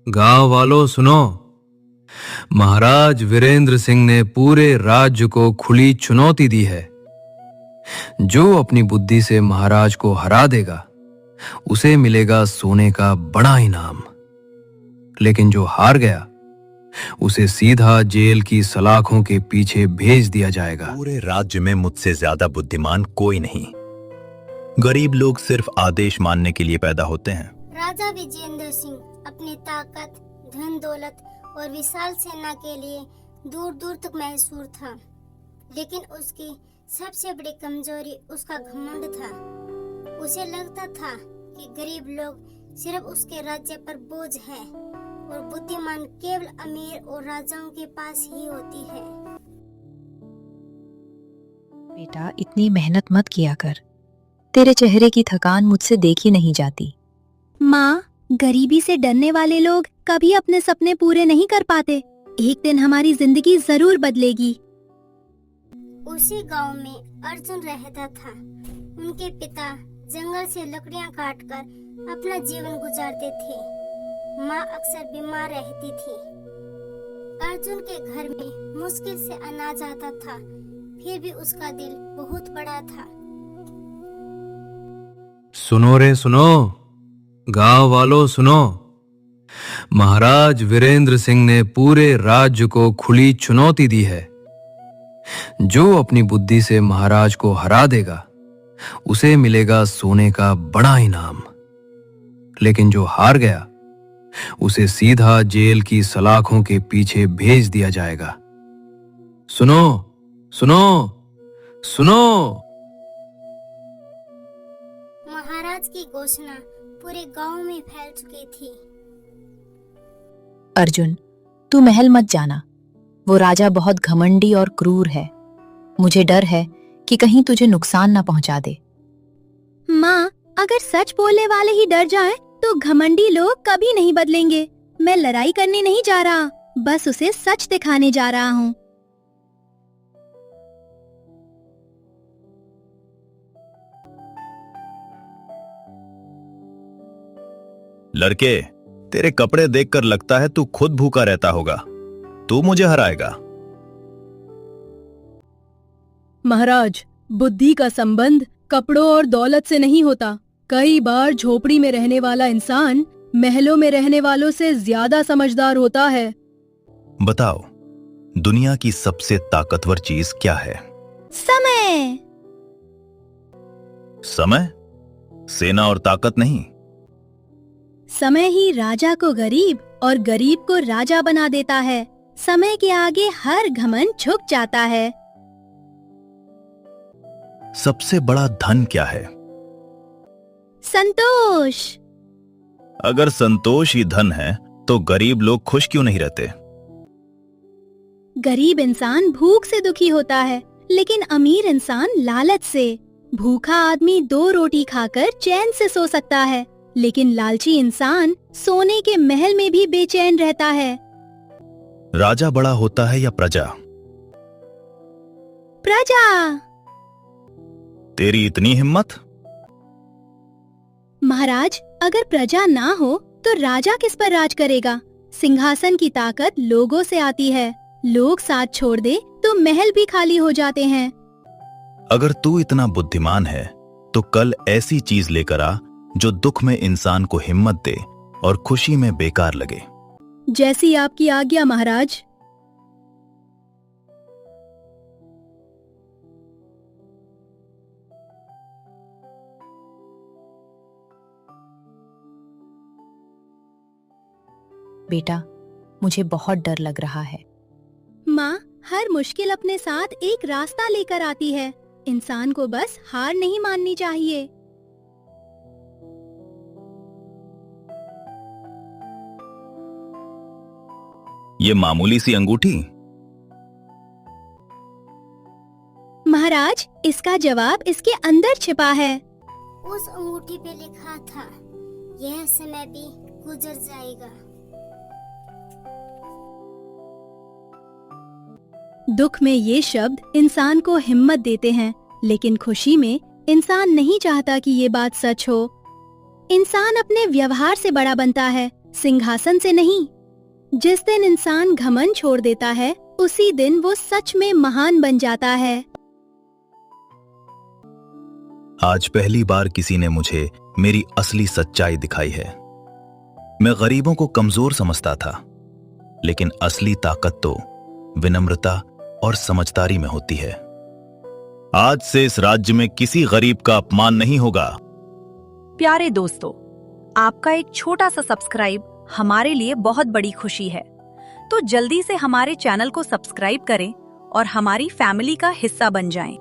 गांव वालों सुनो। महाराज वीरेंद्र सिंह ने पूरे राज्य को खुली चुनौती दी है। जो अपनी बुद्धि से महाराज को हरा देगा उसे मिलेगा सोने का बड़ा इनाम, लेकिन जो हार गया उसे सीधा जेल की सलाखों के पीछे भेज दिया जाएगा। पूरे राज्य में मुझसे ज्यादा बुद्धिमान कोई नहीं। गरीब लोग सिर्फ आदेश मानने के लिए पैदा होते हैं। राजा विजेंद्र सिंह अपनी ताकत, धन दौलत और विशाल सेना के लिए दूर दूर तक मशहूर था, लेकिन उसकी सबसे बड़ी कमजोरी उसका घमंड था। उसे लगता था कि गरीब लोग सिर्फ उसके राज्य पर बोझ है और बुद्धिमान केवल अमीर और राजाओं के पास ही होती है। बेटा, इतनी मेहनत मत किया कर। तेरे चेहरे की थकान मुझसे देखी नहीं जाती। माँ, गरीबी से डरने वाले लोग कभी अपने सपने पूरे नहीं कर पाते। एक दिन हमारी जिंदगी जरूर बदलेगी। उसी गांव में अर्जुन रहता था। उनके पिता जंगल से लकड़ियां काटकर अपना जीवन गुजारते थे। माँ अक्सर बीमार रहती थी। अर्जुन के घर में मुश्किल से अनाज आता था, फिर भी उसका दिल बहुत बड़ा था। सुनो रे सुनो, गांव वालों सुनो। महाराज वीरेंद्र सिंह ने पूरे राज्य को खुली चुनौती दी है। जो अपनी बुद्धि से महाराज को हरा देगा उसे मिलेगा सोने का बड़ा इनाम, लेकिन जो हार गया उसे सीधा जेल की सलाखों के पीछे भेज दिया जाएगा। सुनो सुनो सुनो। महाराज की घोषणा पूरे गांव में फैल चुकी थी। अर्जुन, तू महल मत जाना। वो राजा बहुत घमंडी और क्रूर है। मुझे डर है कि कहीं तुझे नुकसान न पहुंचा दे। माँ, अगर सच बोलने वाले ही डर जाएं, तो घमंडी लोग कभी नहीं बदलेंगे। मैं लड़ाई करने नहीं जा रहा, बस उसे सच दिखाने जा रहा हूँ। लड़के, तेरे कपड़े देखकर लगता है तू खुद भूखा रहता होगा। तू मुझे हराएगा। महाराज, बुद्धि का संबंध कपड़ों और दौलत से नहीं होता। कई बार झोपड़ी में रहने वाला इंसान महलों में रहने वालों से ज्यादा समझदार होता है। बताओ, दुनिया की सबसे ताकतवर चीज क्या है? समय। समय? सेना और ताकत नहीं। समय ही राजा को गरीब और गरीब को राजा बना देता है। समय के आगे हर घमंड झुक जाता है। सबसे बड़ा धन क्या है? संतोष। अगर संतोष ही धन है तो गरीब लोग खुश क्यों नहीं रहते? गरीब इंसान भूख से दुखी होता है, लेकिन अमीर इंसान लालच से। भूखा आदमी 2 रोटी खाकर चैन से सो सकता है, लेकिन लालची इंसान सोने के महल में भी बेचैन रहता है। राजा बड़ा होता है या प्रजा? प्रजा। तेरी इतनी हिम्मत? महाराज, अगर प्रजा ना हो तो राजा किस पर राज करेगा? सिंहासन की ताकत लोगों से आती है। लोग साथ छोड़ दे तो महल भी खाली हो जाते हैं। अगर तू इतना बुद्धिमान है तो कल ऐसी चीज लेकर आ जो दुख में इंसान को हिम्मत दे और खुशी में बेकार लगे। जैसी आपकी आज्ञा महाराज। बेटा, मुझे बहुत डर लग रहा है। माँ, हर मुश्किल अपने साथ एक रास्ता लेकर आती है। इंसान को बस हार नहीं माननी चाहिए। ये मामूली सी अंगूठी? महाराज, इसका जवाब इसके अंदर छिपा है। उस अंगूठी पे लिखा था, यह समय भी गुजर जाएगा। दुख में ये शब्द इंसान को हिम्मत देते हैं, लेकिन खुशी में इंसान नहीं चाहता कि ये बात सच हो। इंसान अपने व्यवहार से बड़ा बनता है, सिंहासन से नहीं। जिस दिन इंसान घमंड छोड़ देता है, उसी दिन वो सच में महान बन जाता है। आज पहली बार किसी ने मुझे मेरी असली सच्चाई दिखाई है। मैं गरीबों को कमजोर समझता था, लेकिन असली ताकत तो विनम्रता और समझदारी में होती है। आज से इस राज्य में किसी गरीब का अपमान नहीं होगा। प्यारे दोस्तों, आपका एक छोटा सा सब्सक्राइब हमारे लिए बहुत बड़ी खुशी है। तो जल्दी से हमारे चैनल को सब्सक्राइब करें और हमारी फैमिली का हिस्सा बन जाएं।